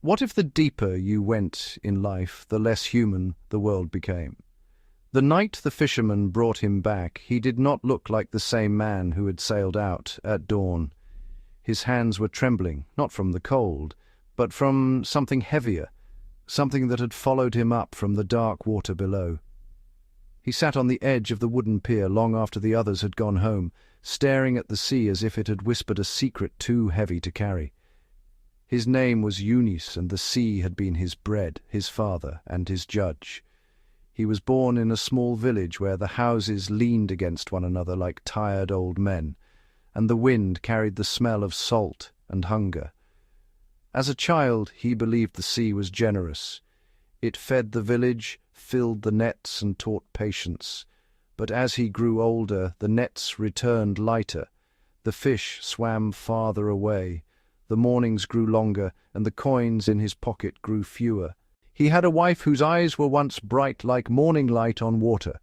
What if the deeper you went in life, the less human the world became? The night the fisherman brought him back, he did not look like the same man who had sailed out at dawn. His hands were trembling, not from the cold, but from something heavier, something that had followed him up from the dark water below. He sat on the edge of the wooden pier long after the others had gone home, staring at the sea as if it had whispered a secret too heavy to carry. His name was Eunice, and the sea had been his bread, his father, and his judge. He was born in a small village where the houses leaned against one another like tired old men, and the wind carried the smell of salt and hunger. As a child, he believed the sea was generous. It fed the village, filled the nets, and taught patience. But as he grew older, the nets returned lighter. The fish swam farther away. The mornings grew longer, and the coins in his pocket grew fewer. He had a wife whose eyes were once bright like morning light on water.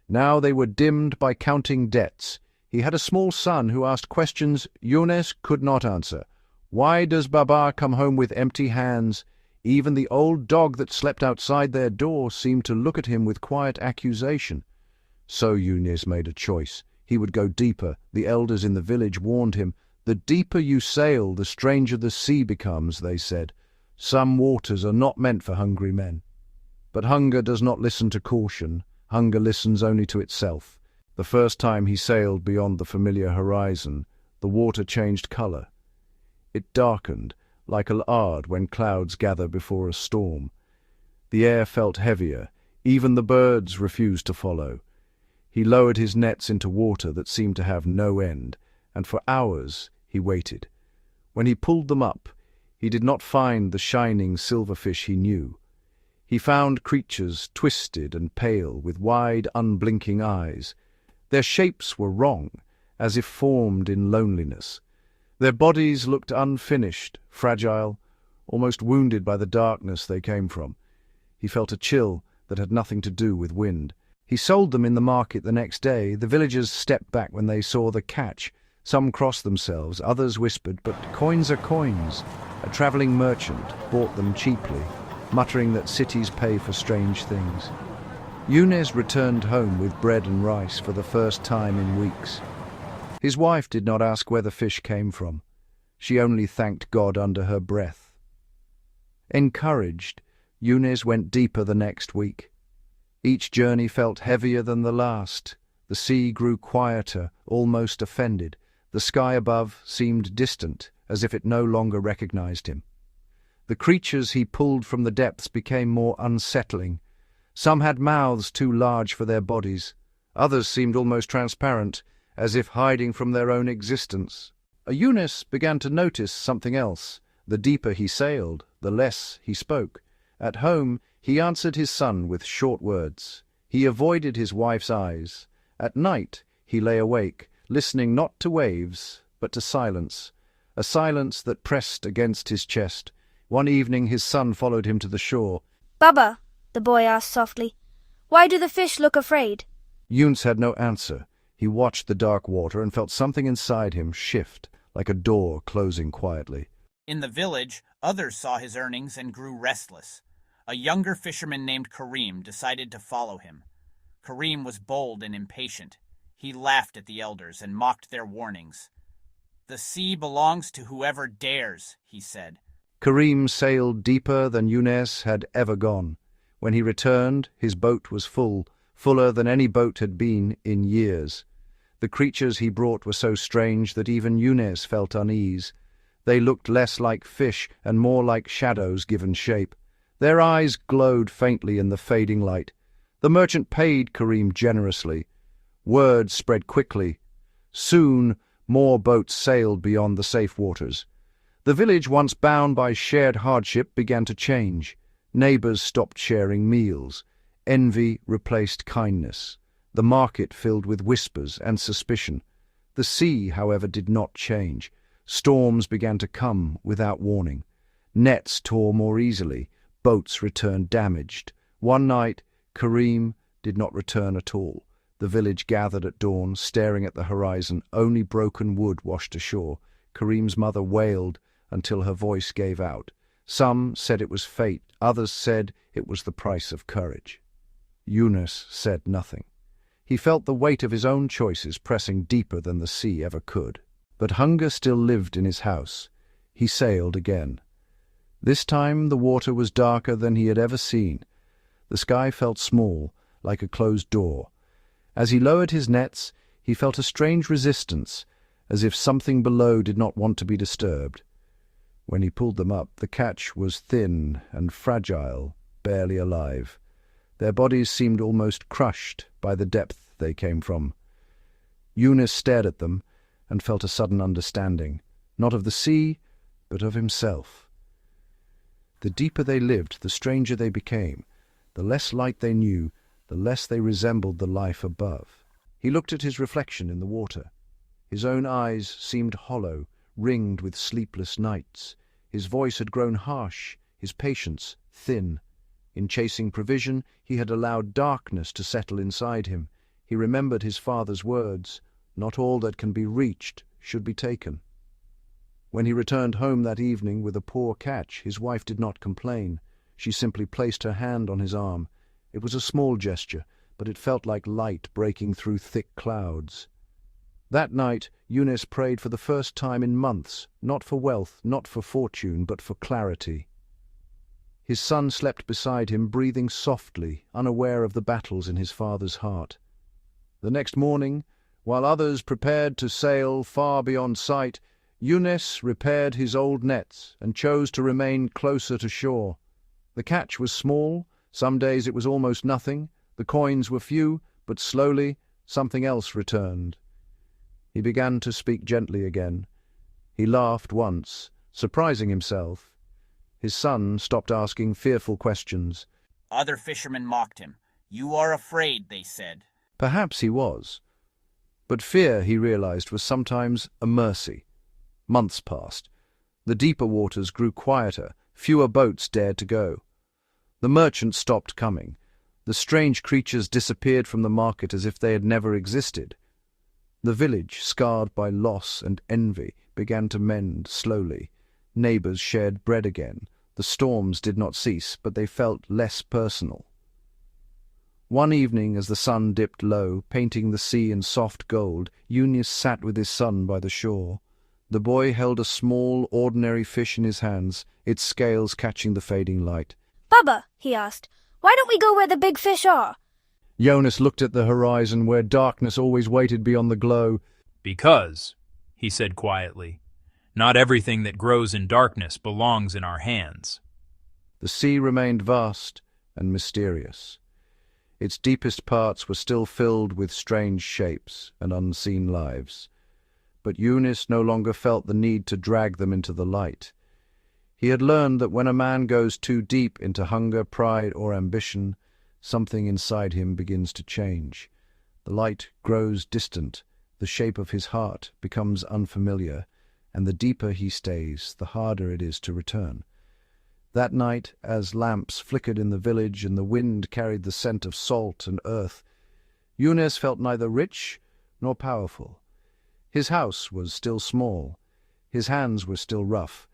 Now they were dimmed by counting debts. He had a small son who asked questions Eunice could not answer. Why does Baba come home with empty hands? Even the old dog that slept outside their door seemed to look at him with quiet accusation. So Eunice made a choice. He would go deeper. The elders in the village warned him. The deeper you sail, the stranger the sea becomes, they said. Some waters are not meant for hungry men. But hunger does not listen to caution. Hunger listens only to itself. The first time he sailed beyond the familiar horizon, the water changed color. It darkened, like a lard when clouds gather before a storm. The air felt heavier. Even the birds refused to follow. He lowered his nets into water that seemed to have no end, and for hours he waited. When he pulled them up, he did not find the shining silverfish he knew. He found creatures twisted and pale, with wide, unblinking eyes. Their shapes were wrong, as if formed in loneliness. Their bodies looked unfinished, fragile, almost wounded by the darkness they came from. He felt a chill that had nothing to do with wind. He sold them in the market the next day. The villagers stepped back when they saw the catch. Some crossed themselves, others whispered, but coins are coins. A travelling merchant bought them cheaply, muttering that cities pay for strange things. Eunice returned home with bread and rice for the first time in weeks. His wife did not ask where the fish came from. She only thanked God under her breath. Encouraged, Eunice went deeper the next week. Each journey felt heavier than the last. The sea grew quieter, almost offended. The sky above seemed distant, as if it no longer recognized him. The creatures he pulled from the depths became more unsettling. Some had mouths too large for their bodies. Others seemed almost transparent, as if hiding from their own existence. Eunice began to notice something else. The deeper he sailed, the less he spoke. At home, he answered his son with short words. He avoided his wife's eyes. At night, he lay awake, listening not to waves, but to silence, a silence that pressed against his chest. One evening his son followed him to the shore. "Baba," the boy asked softly, "why do the fish look afraid?" Eunice had no answer. He watched the dark water and felt something inside him shift, like a door closing quietly. In the village, others saw his earnings and grew restless. A younger fisherman named Karim decided to follow him. Karim was bold and impatient. He laughed at the elders and mocked their warnings. "The sea belongs to whoever dares," he said. Karim sailed deeper than Eunice had ever gone. When he returned, his boat was full, fuller than any boat had been in years. The creatures he brought were so strange that even Eunice felt unease. They looked less like fish and more like shadows given shape. Their eyes glowed faintly in the fading light. The merchant paid Karim generously. Word spread quickly. Soon, more boats sailed beyond the safe waters. The village, once bound by shared hardship, began to change. Neighbors stopped sharing meals. Envy replaced kindness. The market filled with whispers and suspicion. The sea, however, did not change. Storms began to come without warning. Nets tore more easily. Boats returned damaged. One night, Karim did not return at all. The village gathered at dawn, staring at the horizon. Only broken wood washed ashore. Karim's mother wailed until her voice gave out. Some said it was fate, others said it was the price of courage. Yunus said nothing. He felt the weight of his own choices pressing deeper than the sea ever could. But hunger still lived in his house. He sailed again. This time the water was darker than he had ever seen. The sky felt small, like a closed door. As he lowered his nets, he felt a strange resistance, as if something below did not want to be disturbed. When he pulled them up, the catch was thin and fragile, barely alive. Their bodies seemed almost crushed by the depth they came from. Yunus stared at them and felt a sudden understanding, not of the sea, but of himself. The deeper they lived, the stranger they became. The less light they knew, the less they resembled the life above. He looked at his reflection in the water. His own eyes seemed hollow, ringed with sleepless nights. His voice had grown harsh, his patience thin. In chasing provision, he had allowed darkness to settle inside him. He remembered his father's words, "Not all that can be reached should be taken." When he returned home that evening with a poor catch, his wife did not complain. She simply placed her hand on his arm. It was a small gesture, but it felt like light breaking through thick clouds. That night, Yunus prayed for the first time in months, not for wealth, not for fortune, but for clarity. His son slept beside him, breathing softly, unaware of the battles in his father's heart. The next morning, while others prepared to sail far beyond sight, Yunus repaired his old nets and chose to remain closer to shore. The catch was small, some days it was almost nothing, the coins were few, but slowly something else returned. He began to speak gently again. He laughed once, surprising himself. His son stopped asking fearful questions. Other fishermen mocked him. "You are afraid," they said. Perhaps he was. But fear, he realized, was sometimes a mercy. Months passed. The deeper waters grew quieter, fewer boats dared to go. The merchants stopped coming. The strange creatures disappeared from the market as if they had never existed. The village, scarred by loss and envy, began to mend slowly. Neighbors shared bread again. The storms did not cease, but they felt less personal. One evening, as the sun dipped low, painting the sea in soft gold, Yunus sat with his son by the shore. The boy held a small, ordinary fish in his hands, its scales catching the fading light. "Baba," he asked, "why don't we go where the big fish are?" Yunus looked at the horizon where darkness always waited beyond the glow. "Because," he said quietly, "not everything that grows in darkness belongs in our hands." The sea remained vast and mysterious. Its deepest parts were still filled with strange shapes and unseen lives. But Yunus no longer felt the need to drag them into the light. He had learned that when a man goes too deep into hunger, pride, or ambition, something inside him begins to change. The light grows distant, the shape of his heart becomes unfamiliar, and the deeper he stays, the harder it is to return. That night, as lamps flickered in the village and the wind carried the scent of salt and earth, Yunus felt neither rich nor powerful. His house was still small, his hands were still rough,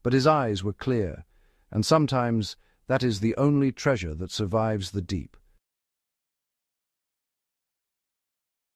but his eyes were clear, and sometimes that is the only treasure that survives the deep.